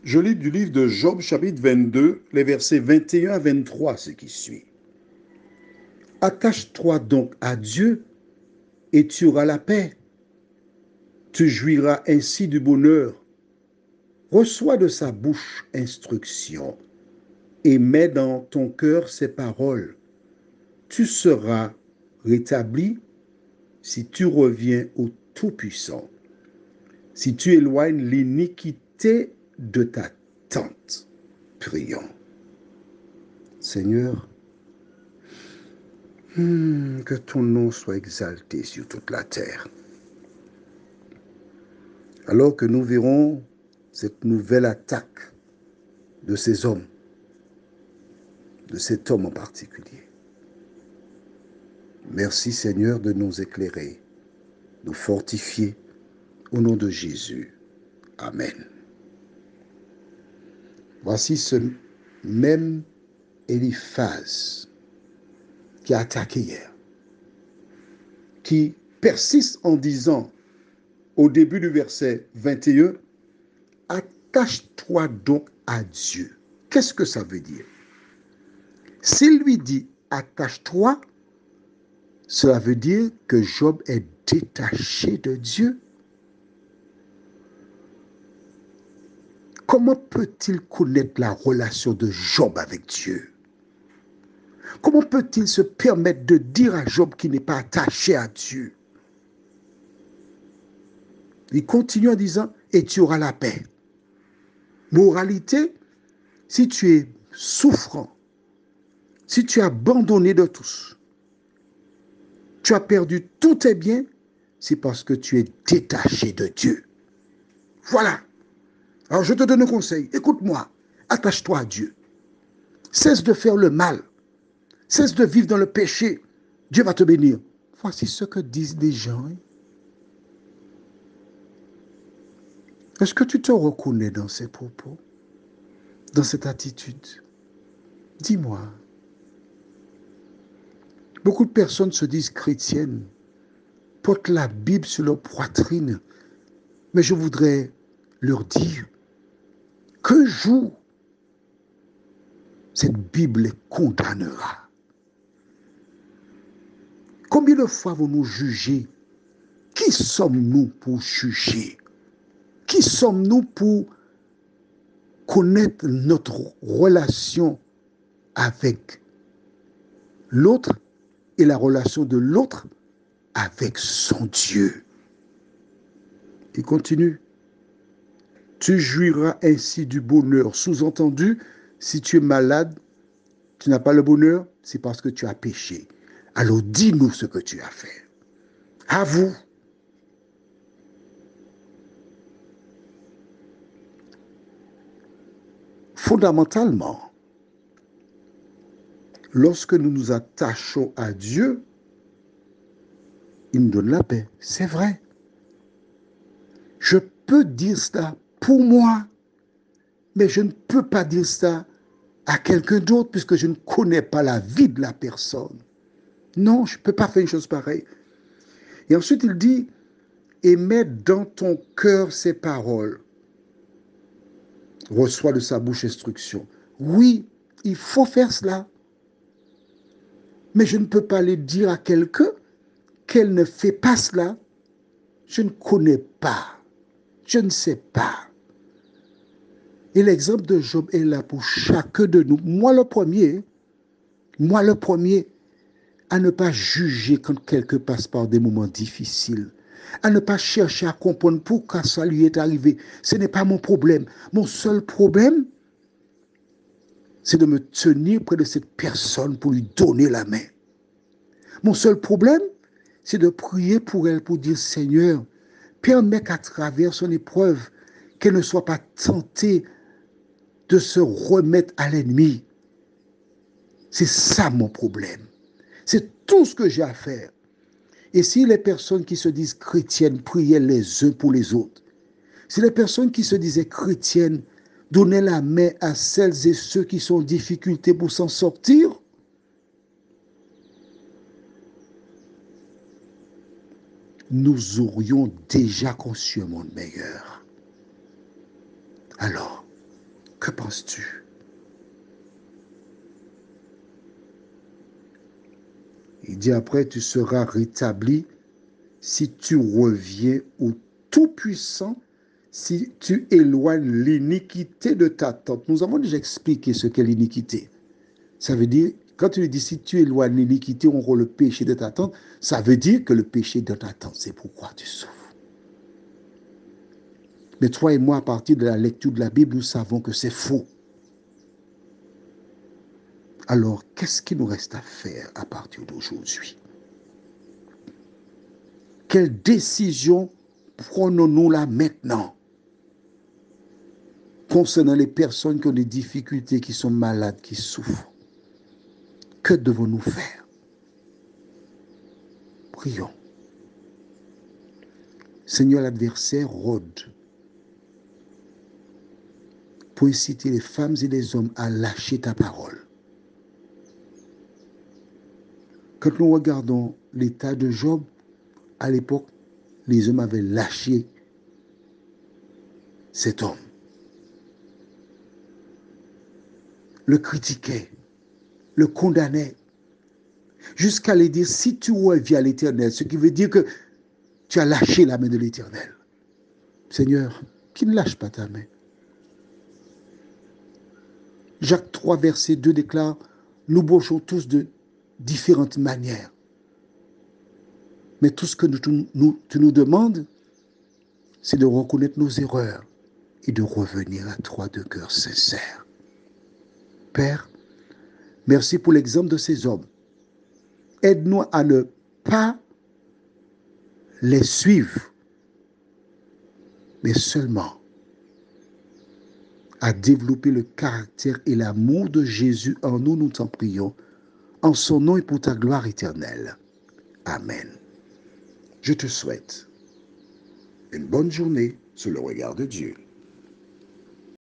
Je lis du livre de Job, chapitre 22, les versets 21 à 23, ce qui suit. Attache-toi donc à Dieu et tu auras la paix. Tu jouiras ainsi du bonheur. Reçois de sa bouche instruction et mets dans ton cœur ses paroles. Tu seras rétabli si tu reviens au Tout-Puissant, si tu éloignes l'iniquité de ta tente. Prions. Seigneur, que ton nom soit exalté sur toute la terre. Alors que nous verrons cette nouvelle attaque de ces hommes, de cet homme en particulier. Merci Seigneur de nous éclairer, nous fortifier au nom de Jésus. Amen. Voici ce même Eliphaz qui a attaqué hier, qui persiste en disant au début du verset 21, attache-toi donc à Dieu. Qu'est-ce que ça veut dire? S'il lui dit attache-toi, cela veut dire que Job est détaché de Dieu. Comment peut-il connaître la relation de Job avec Dieu? Comment peut-il se permettre de dire à Job qu'il n'est pas attaché à Dieu? Il continue en disant, et tu auras la paix. Moralité, si tu es souffrant, si tu es abandonné de tous, tu as perdu tous tes biens, c'est parce que tu es détaché de Dieu. Voilà. Alors je te donne un conseil. Écoute-moi. Attache-toi à Dieu. Cesse de faire le mal. Cesse de vivre dans le péché. Dieu va te bénir. Voici ce que disent les gens. Est-ce que tu te reconnais dans ces propos, dans cette attitude? Dis-moi. Beaucoup de personnes se disent chrétiennes, portent la Bible sur leur poitrine, mais je voudrais leur dire qu'un jour, cette Bible les condamnera. Combien de fois vous nous jugez? Qui sommes-nous pour juger? Qui sommes-nous pour connaître notre relation avec l'autre et la relation de l'autre avec son Dieu? Il continue. Tu jouiras ainsi du bonheur. Sous-entendu, si tu es malade, tu n'as pas le bonheur, c'est parce que tu as péché. Alors dis-nous ce que tu as fait. Avoue. Fondamentalement, lorsque nous nous attachons à Dieu, il nous donne la paix. C'est vrai. Je peux dire cela pour moi, mais je ne peux pas dire ça à quelqu'un d'autre puisque je ne connais pas la vie de la personne. Non, je ne peux pas faire une chose pareille. Et ensuite, il dit, et mets dans ton cœur ces paroles. Reçois de sa bouche instruction. Oui, il faut faire cela. Mais je ne peux pas le dire à quelqu'un qu'elle ne fait pas cela. Je ne connais pas. Je ne sais pas. Et l'exemple de Job est là pour chacun de nous. Moi le premier, à ne pas juger quand quelqu'un passe par des moments difficiles, à ne pas chercher à comprendre pourquoi ça lui est arrivé. Ce n'est pas mon problème. Mon seul problème, c'est de me tenir près de cette personne pour lui donner la main. Mon seul problème, c'est de prier pour elle, pour dire, Seigneur, permets qu'à travers son épreuve, qu'elle ne soit pas tentée de se remettre à l'ennemi. C'est ça mon problème. C'est tout ce que j'ai à faire. Et si les personnes qui se disent chrétiennes priaient les uns pour les autres, si les personnes qui se disaient chrétiennes donnaient la main à celles et ceux qui sont en difficulté pour s'en sortir, nous aurions déjà conçu un monde meilleur. Alors, Que penses-tu? Il dit après, tu seras rétabli si tu reviens au Tout-Puissant, si tu éloignes l'iniquité de ta tente. Nous avons déjà expliqué ce qu'est l'iniquité. Ça veut dire, quand tu dis si tu éloignes l'iniquité, on voit le péché de ta tente, ça veut dire que le péché de ta tente, c'est pourquoi tu souffres. Mais toi et moi, à partir de la lecture de la Bible, nous savons que c'est faux. Alors, qu'est-ce qu'il nous reste à faire à partir d'aujourd'hui? Quelle décision prenons-nous là maintenant concernant les personnes qui ont des difficultés, qui sont malades, qui souffrent? Que devons-nous faire? Prions. Seigneur, l'adversaire rôde pour inciter les femmes et les hommes à lâcher ta parole. Quand nous regardons l'état de Job, à l'époque, les hommes avaient lâché cet homme, le critiquaient, le condamnaient, jusqu'à lui dire, si tu reviens à l'Éternel, ce qui veut dire que tu as lâché la main de l'Éternel. Seigneur, qui ne lâche pas ta main. Jacques 3, verset 2 déclare, nous bougeons tous de différentes manières. Mais tout ce que tu nous demandes, c'est de reconnaître nos erreurs et de revenir à toi de cœur sincère. Père, merci pour l'exemple de ces hommes. Aide-nous à ne pas les suivre, mais seulement à développer le caractère et l'amour de Jésus en nous, nous t'en prions, en son nom et pour ta gloire éternelle. Amen. Je te souhaite une bonne journée sous le regard de Dieu.